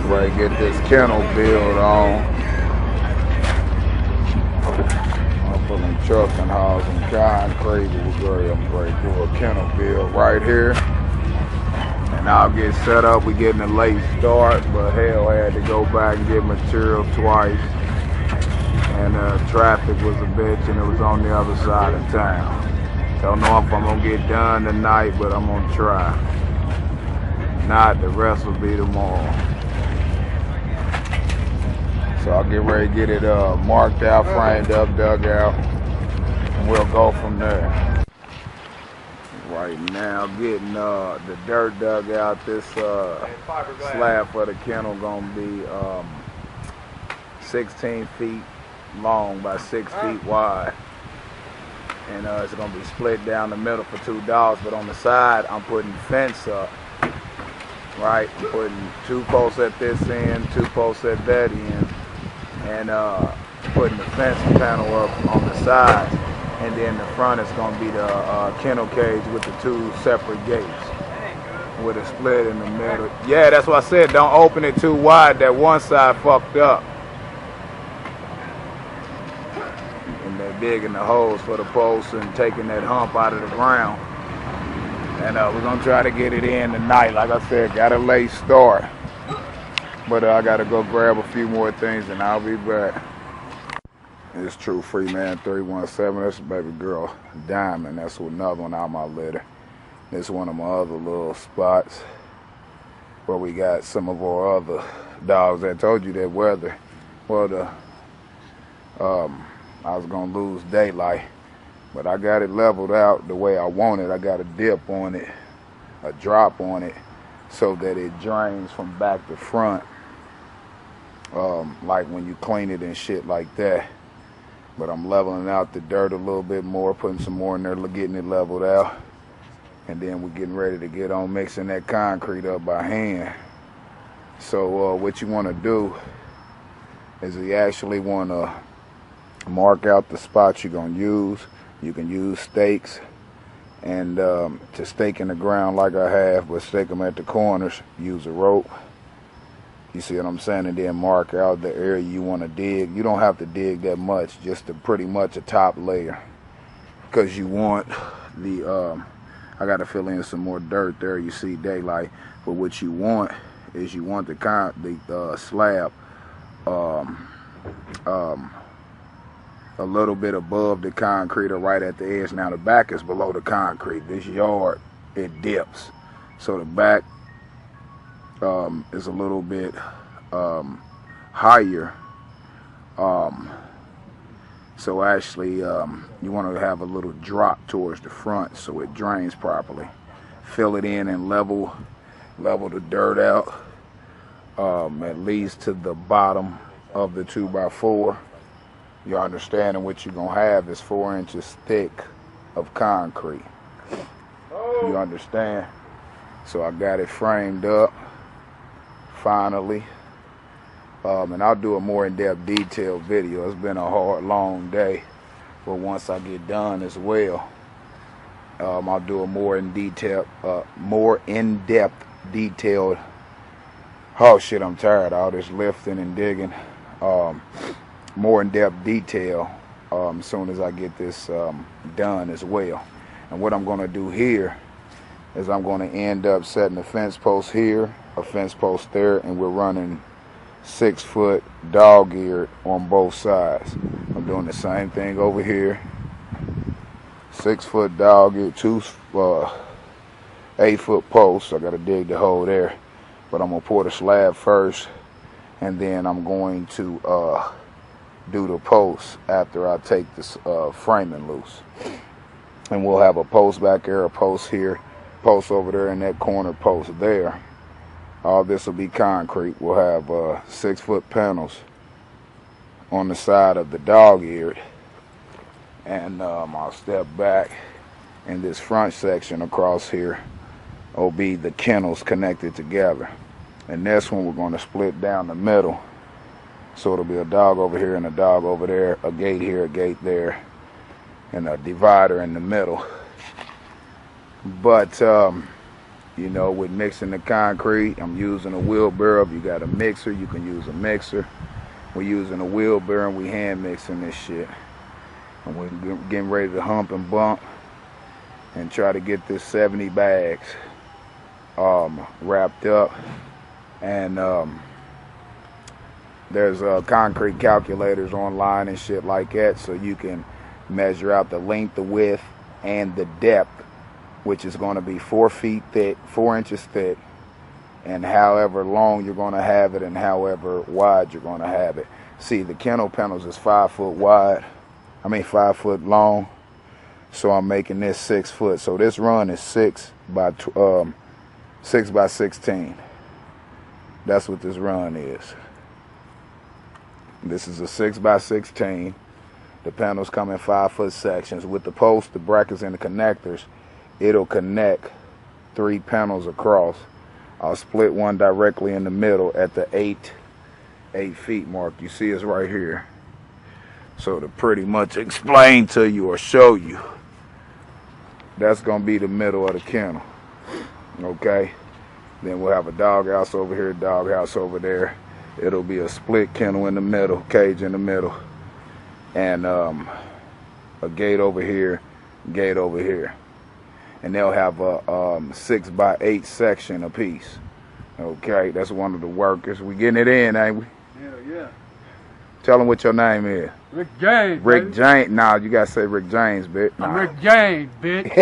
Right, get this kennel build on. I'm putting trucking house and concrete. I'm ready for a kennel build right here. And I'll get set up. We getting a late start, but hell, I had to go back and get material twice. And traffic was a bitch, and it was on the other side of town. Don't know if I'm gonna get done tonight, but I'm gonna try. Not, the rest will be tomorrow. So I'll get ready to get it marked out, framed up, dug out, and we'll go from there. Right now, getting the dirt dug out. This slab for the kennel gonna be 16 feet long by 6 feet wide. And it's going to be split down the middle for 2 dogs, but on the side I'm putting fence up, right? I'm putting 2 posts at this end, 2 posts at that end, and putting the fence panel up on the side, and then the front is going to be the kennel cage with the 2 separate gates with a split in the middle. Yeah, that's what I said, don't open it too wide, that one side fucked up. Digging the holes for the posts and taking that hump out of the ground. And we're going to try to get it in tonight. Like I said, got a late start. But I got to go grab a few more things and I'll be back. It's True Freeman 317. That's baby girl Diamond. That's another one out my litter. This is one of my other little spots where we got some of our other dogs. I told you that weather. Well, I was going to lose daylight, but I got it leveled out the way I want it. I got a dip on it, a drop on it, so that it drains from back to front, like when you clean it and shit like that. But I'm leveling out the dirt a little bit more, putting some more in there, getting it leveled out. And then we're getting ready to get on mixing that concrete up by hand. So what you want to do is you actually want to mark out the spots you're going to use. You can use stakes and to stake in the ground like I have, but stake them at the corners. Use a rope. You see what I'm saying? And then mark out the area you want to dig. You don't have to dig that much, just to pretty much a top layer, because you want the I got to fill in some more dirt there. You see daylight, but what you want is you want the slab a little bit above the concrete or right at the edge. Now the back is below the concrete. This yard, it dips. So the back is a little bit higher. So actually you want to have a little drop towards the front so it drains properly. Fill it in and level the dirt out at least to the bottom of the 2x4. You understanding what you're going to have is 4 inches thick of concrete. You understand? So I got it framed up, finally. And I'll do a more in-depth detailed video. It's been a hard, long day. But once I get done as well, I'll do a more in-depth detailed. Oh shit, I'm tired of all this lifting and digging. More in-depth detail as soon as I get this done as well. And what I'm going to do here is I'm going to end up setting a fence post here, a fence post there, and we're running 6-foot dog ear on both sides. I'm doing the same thing over here. 6-foot dog ear, 2 8-foot posts. I got to dig the hole there, but I'm going to pour the slab first, and then I'm going to do the post after I take this framing loose. And we'll have a post back there, a post here, post over there, and that corner post there. All this will be concrete. We'll have 6-foot panels on the side of the dog eared, and I'll step back in this front section across here will be the kennels connected together. And this one we're going to split down the middle. So it'll be a dog over here and a dog over there, a gate here, a gate there, and a divider in the middle. But You know, with mixing the concrete, I'm using a wheelbarrow. If you got a mixer, you can use a mixer. We're using a wheelbarrow and we hand mixing this shit. And we're getting ready to hump and bump and try to get this 70 bags wrapped up. And there's concrete calculators online and shit like that, so you can measure out the length, the width, and the depth, which is going to be 4 feet thick, 4 inches thick, and however long you're going to have it and however wide you're going to have it. See, the kennel panels is 5 foot wide, 5 foot long, so I'm making this 6 foot. So this run is 6 by 16. That's what this run is. This is a 6 by 16. The panels come in 5 foot sections. With the posts, the brackets, and the connectors, it'll connect 3 panels across. I'll split one directly in the middle at the 8 feet mark. You see it's right here. So to pretty much explain to you or show you, that's going to be the middle of the kennel. Okay? Then we'll have a dog house over here, dog house over there. It'll be a split kennel in the middle, cage in the middle, and a gate over here, gate over here. And they'll have a 6 by 8 section apiece. Okay, that's one of the workers. We getting it in, ain't we? Yeah. Tell them what your name is. Rick James. Rick James. Nah, you gotta say Rick James, bitch. Nah. I'm Rick James, bitch.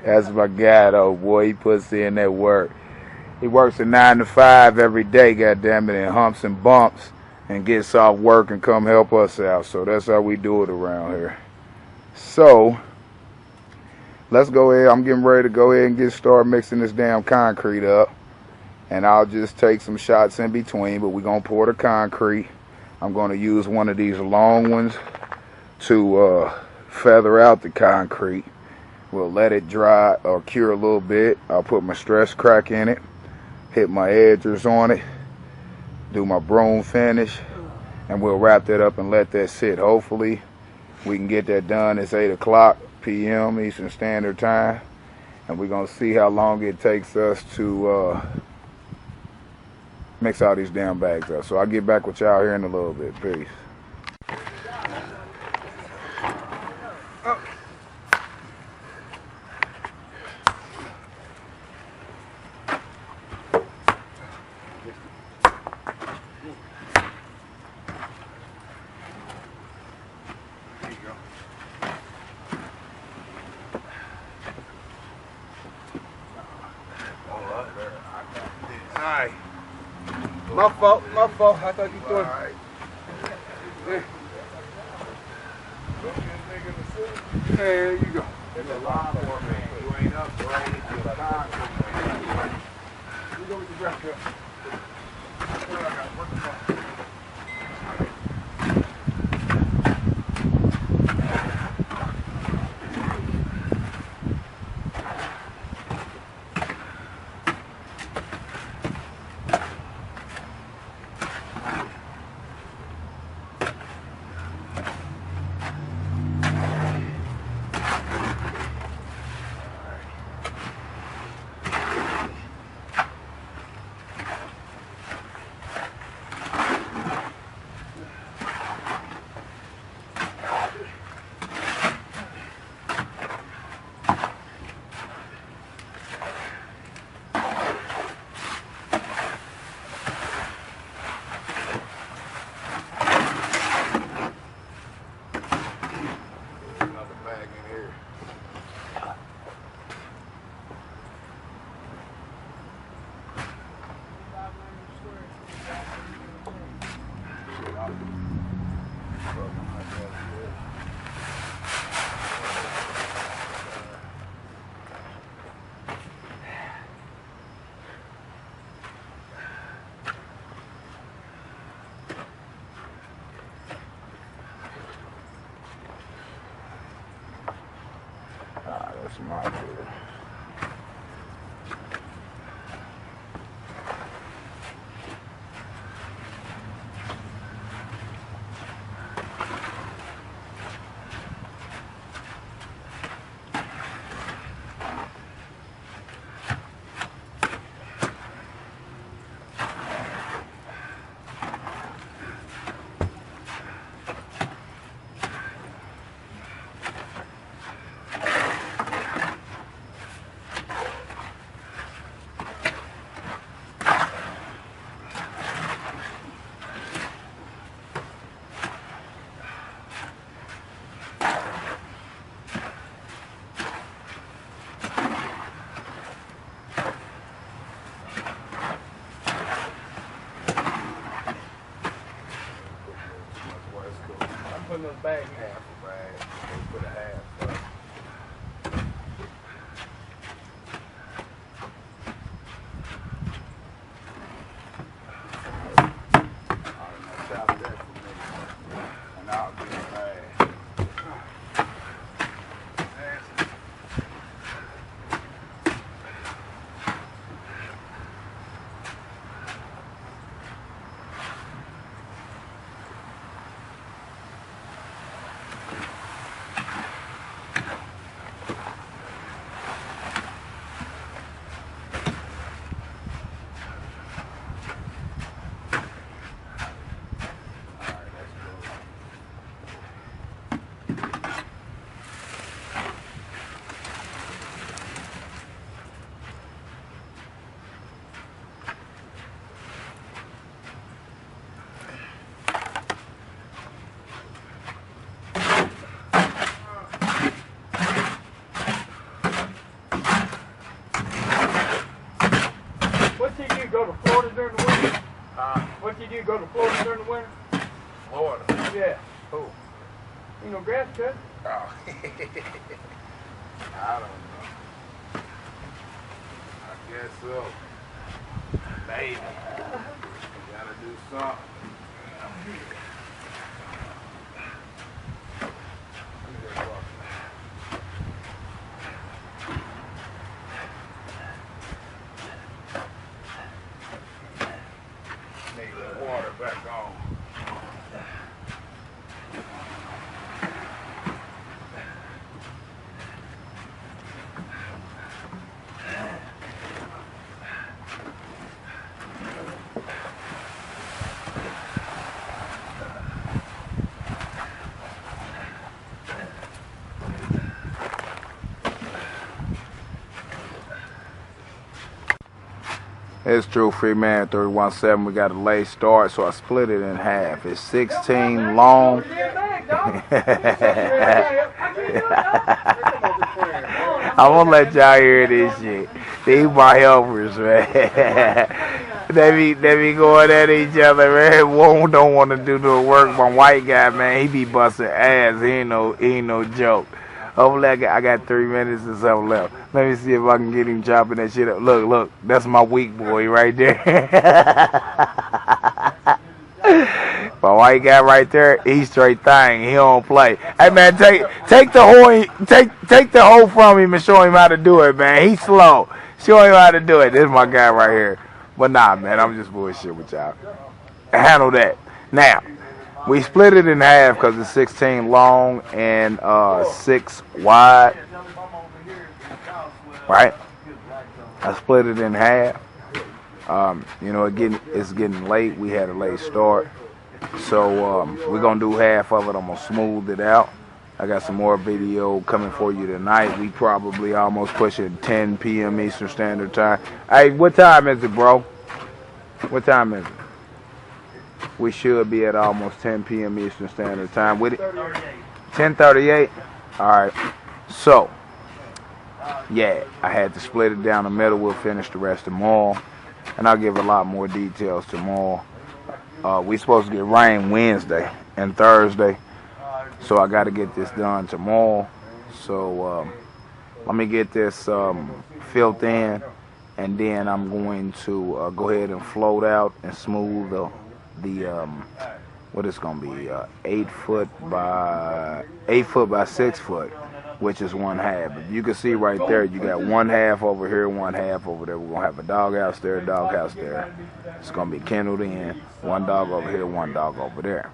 That's my guy, though, boy. He puts in that work. He works a 9 to 5 every day, goddamn it, and humps and bumps, and gets off work and come help us out. So that's how we do it around here. So let's go ahead. I'm getting ready to go ahead and get started mixing this damn concrete up. And I'll just take some shots in between, but we're going to pour the concrete. I'm going to use one of these long ones to feather out the concrete. We'll let it dry or cure a little bit. I'll put my stress crack in it, hit my edgers on it, do my broom finish, and we'll wrap that up and let that sit. Hopefully we can get that done. It's 8 o'clock p.m. Eastern Standard Time, and we're going to see how long it takes us to mix all these damn bags up. So I'll get back with y'all here in a little bit. Peace. My fault. I thought you threw it. There you go. There's a lot more, man. You ain't up, bro. You go with the breath, girl. That's my deal. bag. Half a bag. Put a half up. Chop that for me, and I'll get a bag. What did you go to Florida during the winter? What did you go to Florida during the winter? Florida? Yeah. Who? You know, grass cut? Oh. I don't know. I guess so. Maybe. Gotta do something. Need the water back on. It's true, Freeman 317. We got a late start, so I split it in half. It's 16 long. I'm gonna let y'all hear this shit. These my helpers, man. they be going at each other, man. One don't want to do no work. My white guy, man, he be busting ass. He ain't no joke. Hopefully I got 3 minutes or something left. Let me see if I can get him chopping that shit up. Look, that's my weak boy right there. My white guy right there, he's straight thing. He don't play. Hey man, take the hoe from him and show him how to do it, man. He's slow. Show him how to do it. This is my guy right here. But nah, man, I'm just bullshit with y'all. Handle that. Now, we split it in half because it's 16 long and 6 wide. Right? I split it in half. You know, it's getting late. We had a late start. So we're going to do half of it. I'm going to smooth it out. I got some more video coming for you tonight. We probably almost pushing 10 p.m. Eastern Standard Time. Hey, what time is it, bro? What time is it? We should be at almost 10 p.m. Eastern Standard Time. With it? 10:38? All right. So, yeah, I had to split it down the middle. We'll finish the rest tomorrow. And I'll give a lot more details tomorrow. We supposed to get rain Wednesday and Thursday. So I got to get this done tomorrow. So let me get this filled in. And then I'm going to go ahead and float out and smooth the what it's gonna be 8 foot by 6 foot, which is 1/2. If you can see right there, you got 1/2 over here, 1/2 over there. We're gonna have a doghouse there, doghouse there. It's gonna be kenneled in, 1 dog over here, 1 dog over there.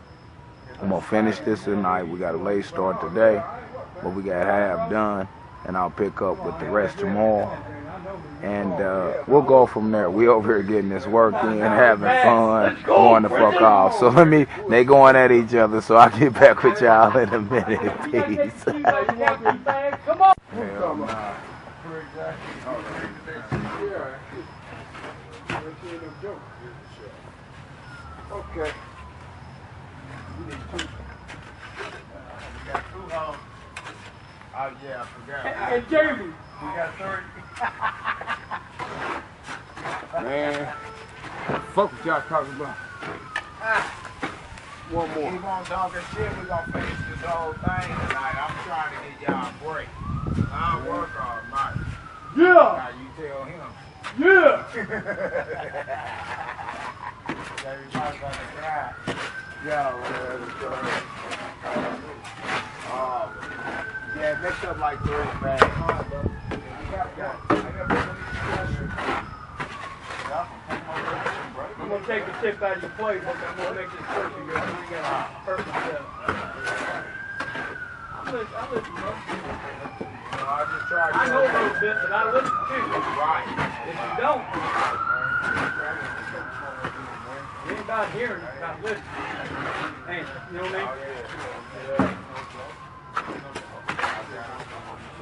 I'm gonna finish this tonight. We got a late start today, but we got half done, and I'll pick up with the rest tomorrow. And we'll go from there. We over here getting this work in, having fun, going the fuck off. So they going at each other, so I'll get back with y'all in a minute. Peace. Hell nah. Okay. We got 2 homes. Oh yeah, I forgot. Hey, Jamie. We got 30. Man, fuck what y'all talking about. One more. Keep on talking shit, we gonna finish this the whole thing tonight. I'm trying to get y'all a break. I'll work all night. Yeah! Now you tell him. Yeah! Everybody's about to cry. Yeah, yeah, mix up like 3 bags. I'm gonna take the tip out of your plate, but I'm gonna make this push you guys. You gotta hurt myself. I'm listening, bro. I know a little bit, but I listen too. Right. If you don't, it ain't about hearing, it's about listening. Hey, you know what I mean?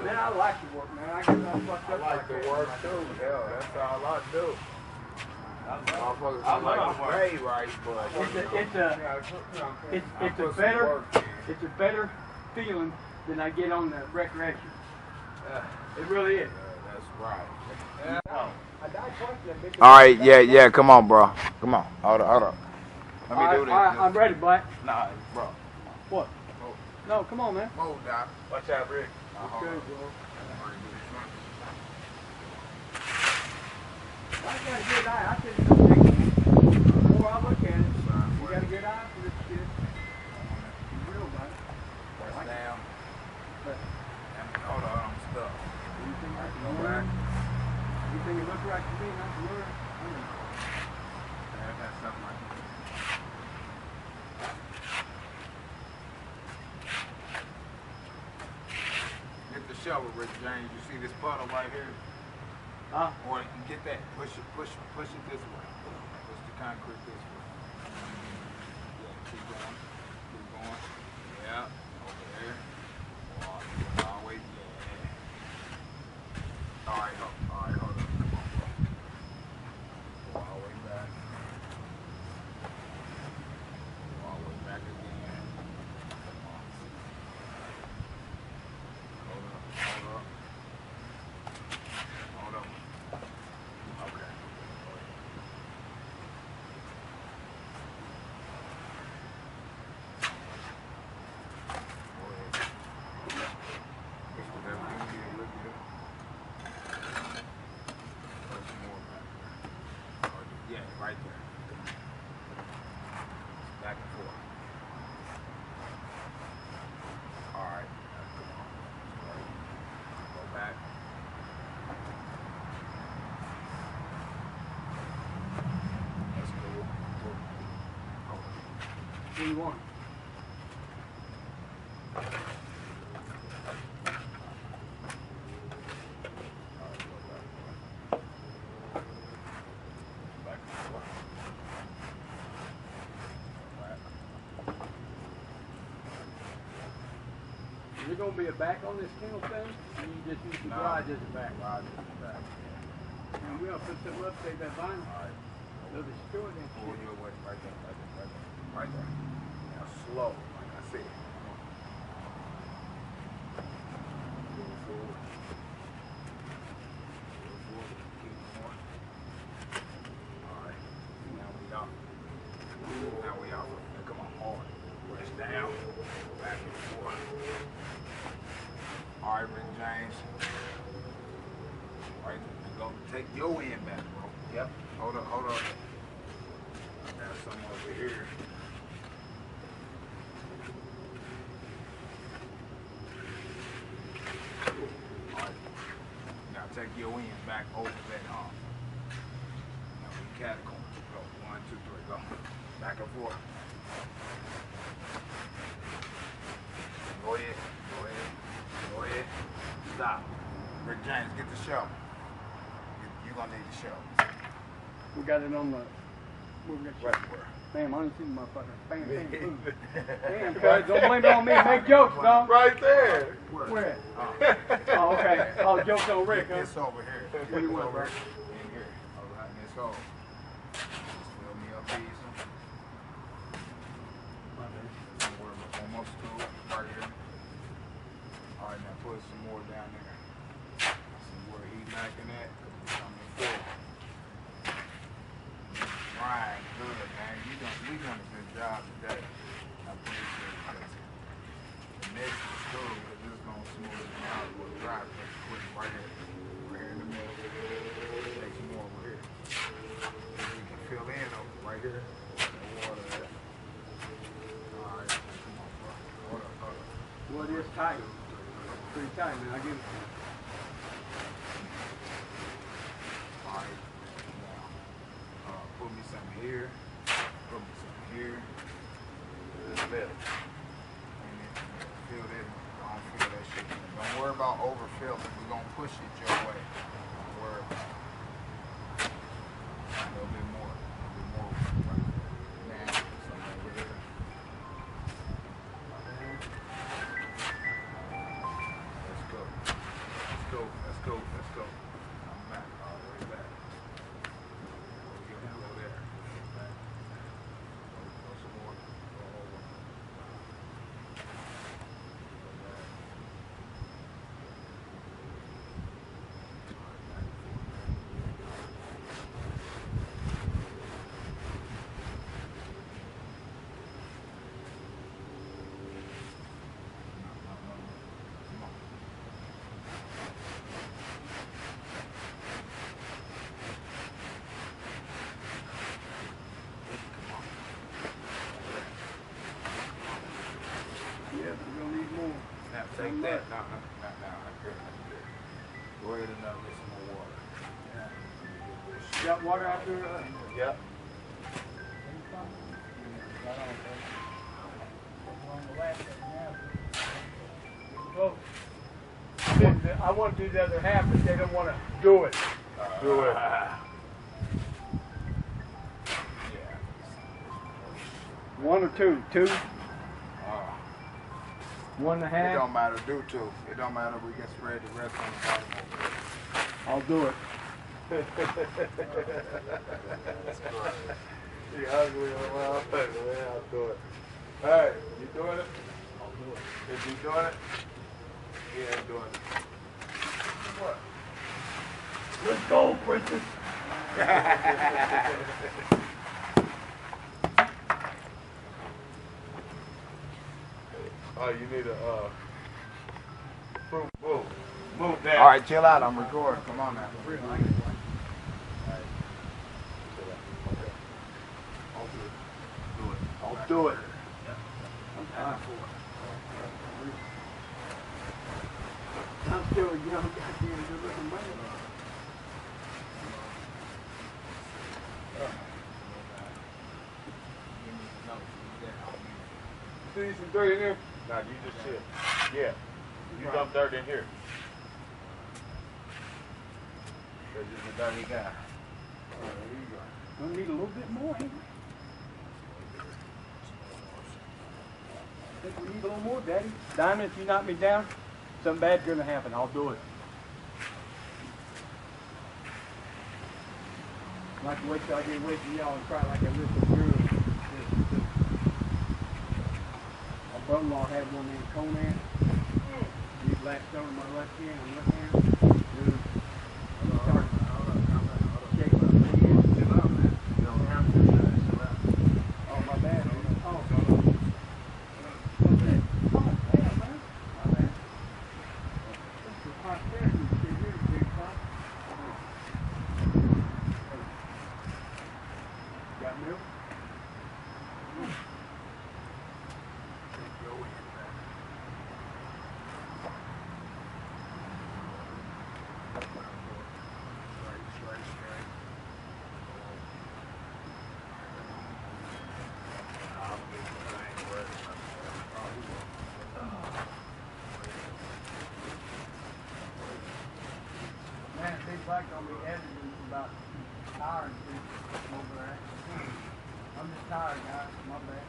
Man, I like to work, man. I get all fucked up. I like to work too. Yeah, that's all I do. I like to play right, but it's a better feeling than I get on the recreation. It really is. That's right. Yeah. All right, yeah, come on, bro. Come on. Hold up. Let me do this. I'm ready, Black. Nah, bro. What? No, come on, man. Move, Doc. Watch out, Rick. Let's go, bro. I got a good eye. I couldn't take it. The more I look at it, you got a good eye for this shit. Real, man. Press down. But Hold on, I'm stuck. you think I can Go learn? back. You think it looks right to me not to learn? Yeah, I got something like that. Get the shovel, Rick James. You see this puddle right here? Huh? Or you can get that. Push it this way. Push the concrete this way. Yeah, keep going. Keep going. Yeah, over there. All the way. Yeah. All right, hold up. Come on, bro. Go all the way back. Go all the way back again. Come on. Hold up. Okay. Yeah, right there. Back and forth. All right. Come on. Go back. That's cool. What do you want? Is there going to be a back on this kennel thing? Or you just use the garage as a back? Garage is back. And we're going to put something up, take that vinyl. All right. They'll destroy that Pull shit. your way right there. Right there. Now slow, like I said. Move forward. Keep going. All right. Now we out. Now come on, hard. Press down. Back and forth. All right, Rick James. All right, go take your end back, bro. Yep. Hold up. I got some over here. Alright. Now take your end back over that hump. Now we catacomb. Go. 1, 2, 3, go. Back and forth. Go ahead. Stop. Rick James, get the shovel. You're gonna need the shovel. We got it on the... Right where? Damn, I didn't see the motherfucker. Bam. Damn, cuz, don't blame it on me. Make jokes, dog. Right there. Where? Oh, okay. Oh, jokes on Rick, huh? It's over here. What do you want, bro? In here. All right, in this hole. Just fill me up easy. We're almost through. Right here. All right, now put some more down there. See where he's knocking at. Coming forward. Right, good, man. We done a good job today. I appreciate it. right here. Water there. Alright, come on, bro. Hold up. Well, it is tight. Pretty tight, man. I give it to you. Alright. Put me some here. Put me some here. This middle. And then feel that. Don't feel that shit. Don't worry about overfilling. We're gonna push it your way. Don't worry about it. A little bit more. Now, some over there. Let's go. I'm back. All the way back. Go there. Back. Go some more. Go over. Yeah, we're gonna need more. Now take that. No. Go ahead and get some more water. You got water out there? Yep. I want to do the other half, but they don't want to do it. Do it. One or two? Two? 1 1/2? It don't matter. Do two. It don't matter. We can spread the rest on the bottom over there. I'll do it. That's great. You ugly, well, I'll do it. Hey, you doing it? I'll do it. Is he doing it? He ain't doing it. What? Let's go, princess. Oh, you need a move that. All right, chill out. I'm recording. Come on now. I'll do it. I'm still a young goddamn good looking man. See some dirt in there? Nah, you just sit. Yeah. You dump dirt in here. Because you're a dirty guy. There you go. We'll need a little bit more, ain't we? I think we need a little more, Daddy. Diamond, if you knock me down, something bad's going to happen. I'll do it. Like to wait till I get away from y'all and cry like a little girl. My brother-in-law had one named Conan. He black stone in my left hand and left hand. Dude, he started shaking my head. Oh, my bad. Oh, oh, damn, man. My bad. This is hot there. You see here, big pop. Got milk? Man, Big Black gonna be editing for about an hour and two over there. I'm just tired, guys. My bad.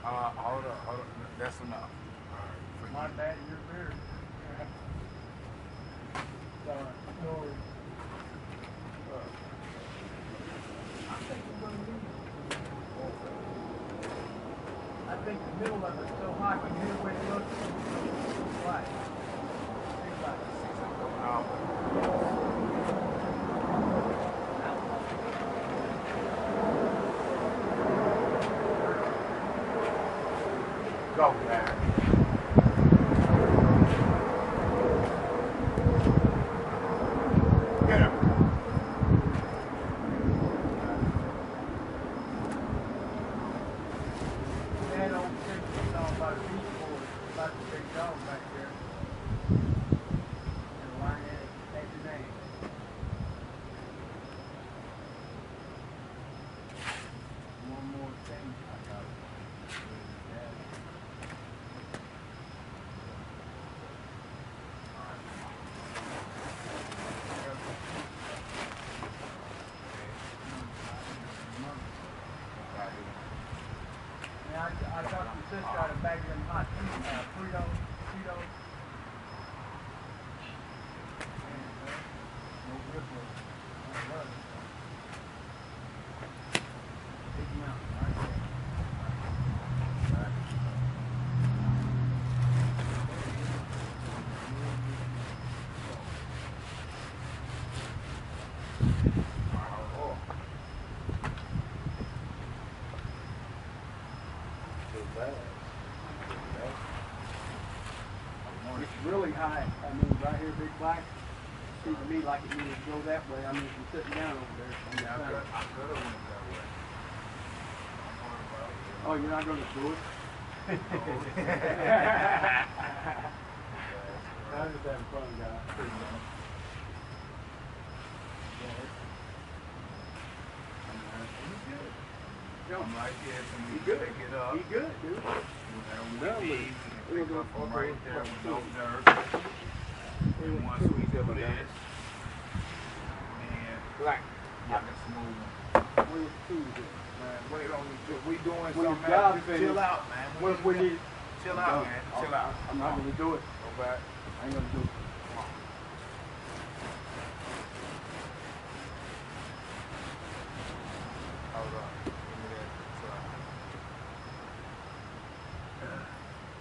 Hold up. That's enough. My bad, your beer. Sorry. I think we're gonna need it. I think the middle of it's so hot, you hear the way it looks. Right. Big Black. Go, man. Get him. sister got a bag of them hot Fritos. No ripple. I love it. Big mountain right there. It's really high. I mean, right here, Big Black. Seems to me like it needs to go that way. I mean, from sitting down over there. Yeah, I could have went that way. Oh, you're not going to do it? I was just having fun, guys. I'm like, yeah, so we good. pick it up. He good, dude. We leave and pick up from right there with no dirt. And once we do this, and Black. I can smooth them. Where your food is? Man, wait on you. We doing When something, your job man. Just finished, chill out, man. We need. Chill out, man. Chill out. I'm not going to do it. Go back. I ain't going to do it. Come on. Hold on. Give me that.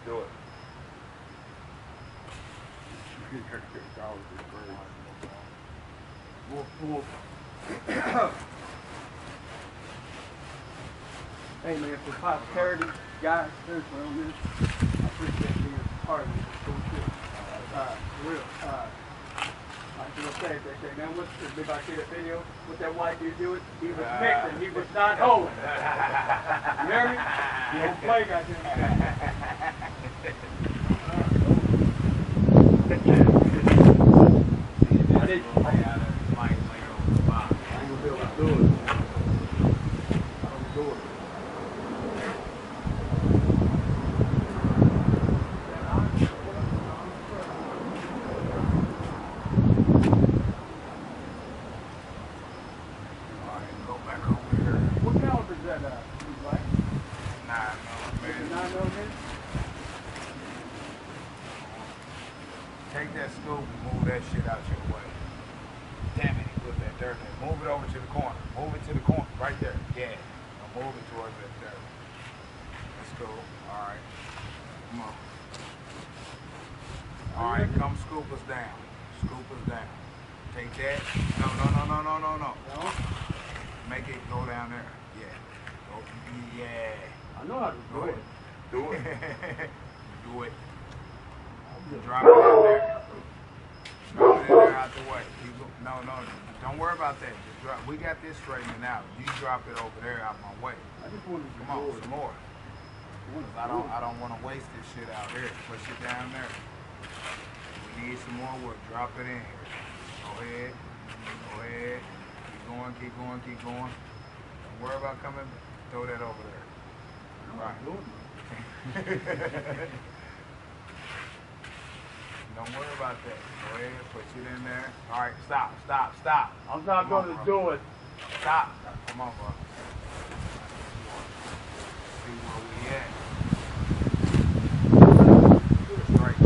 Do it. Hey man, for posterity, guys, seriously on this, I appreciate being a part of this cool shit. Real. Like you say, they say, man, what's the big I see that video? What that white dude doing? He was mixing, he was not holding. You hear me? You don't play, goddamn. I did. I ain't gonna be able to do it. I don't do it. What caliber is that, like? 9 millimeter? Take that scoop and move that shit out your way. Damn it, he put that dirt there. Move it over to the corner. Move it to the corner. Right there. Yeah. Now move it towards that dirt. Let's go. Alright. Come on. Alright, come scoop us down. Scoop us down. Take that. No. No? Make it go down there. Yeah. Go. Yeah. I know how to do it. Do it. Do it. Drop it in there. Drop it in there out the way. No. Don't worry about that. Just drop. We got this straightened out. You drop it over there out my way. I just wanted to Come on, do it. some more. I don't want to waste this shit out here. Push it down there. We need some more wood. Drop it in here. Go ahead. Keep going. Don't worry about coming. Throw that over there. Right. Don't worry about that. Go ahead, put it in there. All right, stop. I'm not going to do it. Stop. Come on, bro. See where we at. Straight.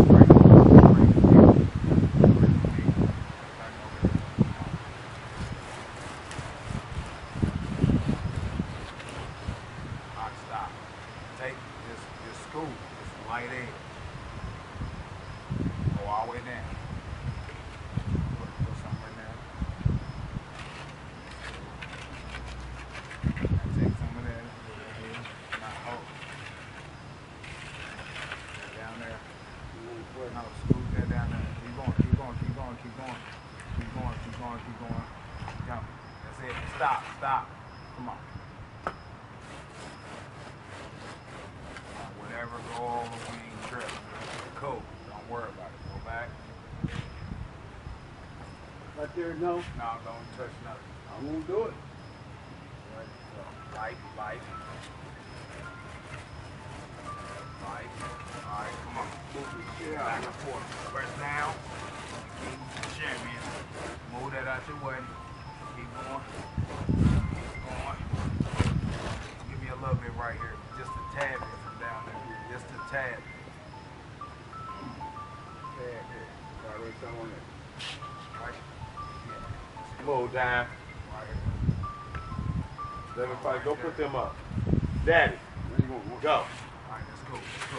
All right, stop. Take this scoop, this light edge. Go all the way down. Put something right there. Take some of that. Not hold. Down there. No, scoop that down there. Keep going. Go. That's it. Stop. Come on. Whatever go over, we ain't tripping. Cool. Don't worry about it. Go back. Right there, no. No, don't touch nothing. I won't do it. Right. So, light. Alright, come on. Move it. Back and forth. Press down. Keep jamming. Move that out your way. Keep going. Give me a little bit right here. Just a tad bit from down there. Right? Yeah. Move down. Right here. Let me fight. Go put them up. Daddy, go. All right, let's go. Let's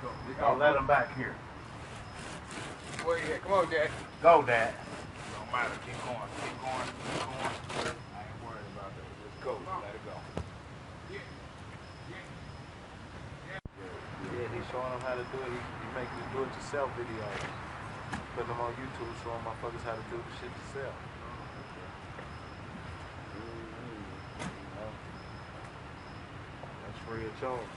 go. Don't let them back here. Where you at? Come on, Dad. Go, Dad. Don't matter. Keep going. I ain't worried about that. Let's go. Let it go. Yeah, he's showing them how to do it. He make these do-it-yourself videos. Putting them on YouTube, showing motherfuckers how to do the shit yourself. That's free of charge.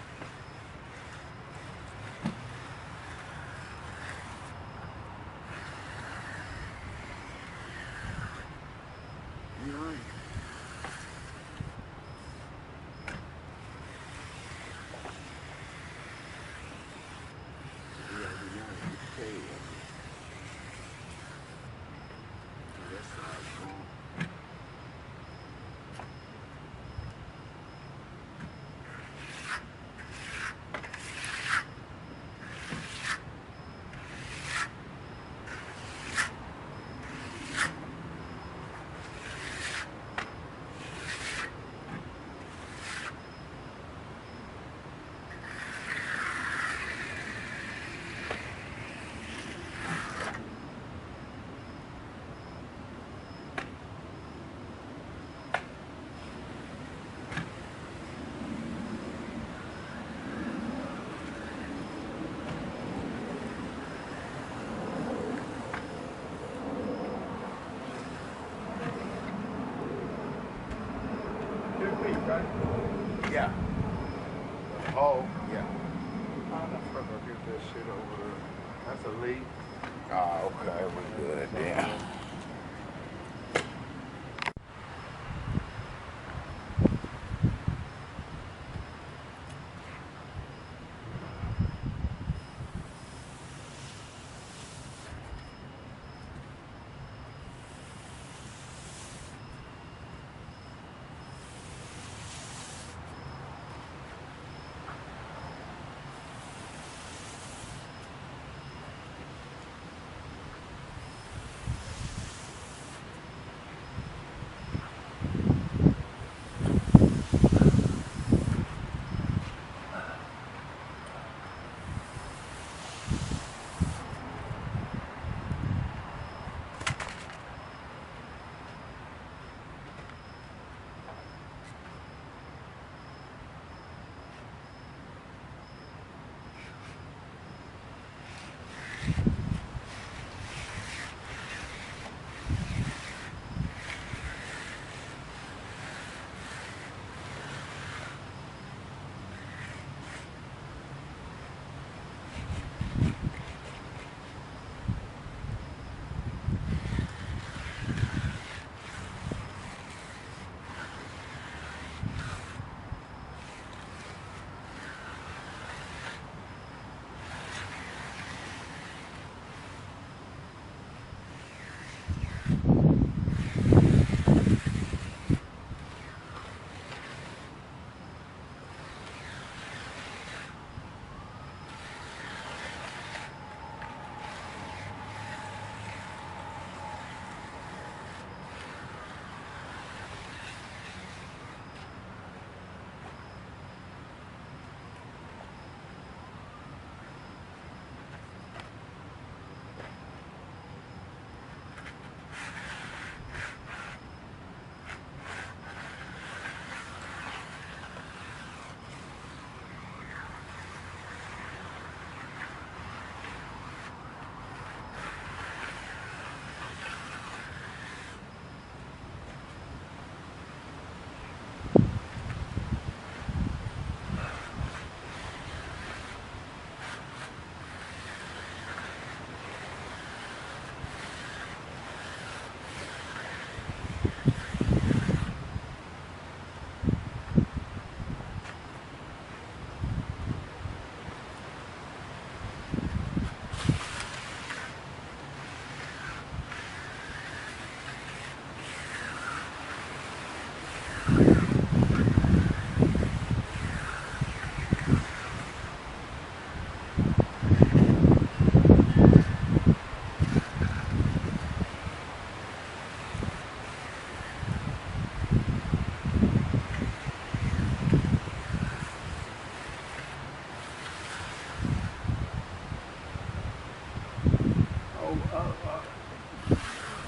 Yeah. Oh, yeah. How the fuck I get that shit over there? That's a lead. Oh, okay, we're good then.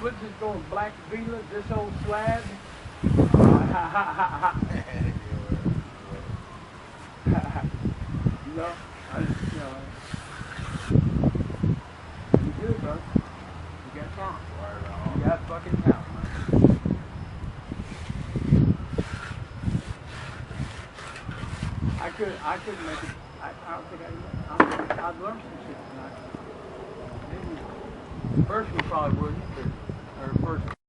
what's this going, Black Vila, this old slab? You know, you know, you good, bro. You got talent. You got fucking talent, man. I couldn't make it. I don't think I'd learn some shit tonight. Maybe. First we probably wouldn't, but, or first.